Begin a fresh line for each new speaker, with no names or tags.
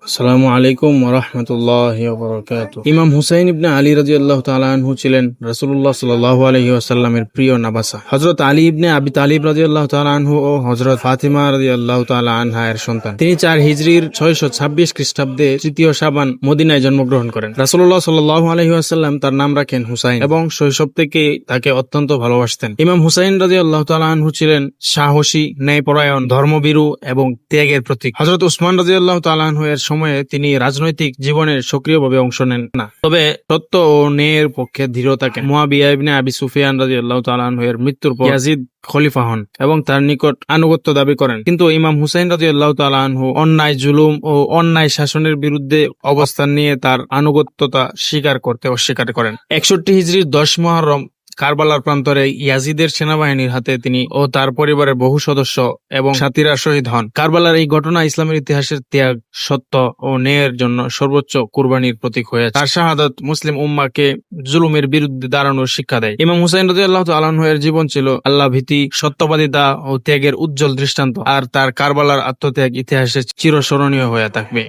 আসসালামু আলাইকুম ওয়া রাহমাতুল্লাহি ওয়া বারাকাতুহু। ইমাম হুসাইন ইবনে আলী রাদিয়াল্লাহু তাআলা আনহু ছিলেন রাসূলুল্লাহ সাল্লাল্লাহু আলাইহি ওয়াসাল্লামের প্রিয় নাবাসা। হযরত আলী ইবনে আবি তালিব রাদিয়াল্লাহু তাআলা আনহু ও হযরত ফাতিমা রাদিয়াল্লাহু তাআলা আনহা এর সন্তান। তিনি 4 হিজরির 626 খ্রিস্টাব্দে 3য় শাবান মদিনায় জন্মগ্রহণ করেন। রাসূলুল্লাহ সাল্লাল্লাহু আলাইহি ওয়াসাল্লাম তার নাম রাখেন হুসাইন এবং শৈশব থেকেই তাকে অত্যন্ত ভালোবাসতেন। ইমাম হুসাইন রাদিয়াল্লাহু তাআলা আনহু ছিলেন সাহসী, ন্যায়পরায়ণ, ধর্মভীরু এবং ত্যাগের প্রতীক। হযরত উসমান রাদিয়াল্লাহু তাআলা আনহু এর সময়ে তিনি রাজনৈতিক জীবনে সক্রিয়ভাবে অংশ নেন না, তবে সত্য ও ন্যায়ের পক্ষে দৃঢ় থাকেন। মুয়াবিয়া ইবনে আবি সুফিয়ান রাদিয়াল্লাহু তাআলা আনহু এর মৃত্যুর পর ইয়াজিদ খলিফা হন এবং তার নিকট আনুগত্য দাবি করেন, কিন্তু ইমাম হুসাইন রাদিয়াল্লাহু তাআলা আনহু অন্যায়, জুলুম ও অন্যায় শাসনের বিরুদ্ধে অবস্থান নিয়ে তার আনুগত্যতা স্বীকার করতে অস্বীকার করেন। 61 হিজরির 10 মুহররম কারবালার প্রান্তরে ইয়াজিদের সেনাবাহিনীর হাতে তিনি ও তার পরিবারের বহু সদস্য এবং সাথীরা শহীদ হন। কারবালার এই ঘটনা ইসলামের ইতিহাসের ত্যাগ, সত্য ও ন্যায়ের জন্য সর্বোচ্চ কুরবানির প্রতীক হয়েছে। তার শাহাদাত মুসলিম উম্মাহকে জুলুমের বিরুদ্ধে দাঁড়ানোর শিক্ষা দেয়। ইমাম হুসাইন রাদিয়াল্লাহু তাআলা আনহু এর জীবন ছিল আল্লাহ ভীতি, সত্যবাদিতা ও ত্যাগের উজ্জ্বল দৃষ্টান্ত, আর তার কারবালার আত্মত্যাগ ইতিহাসে চিরস্মরণীয় হয়ে থাকবে।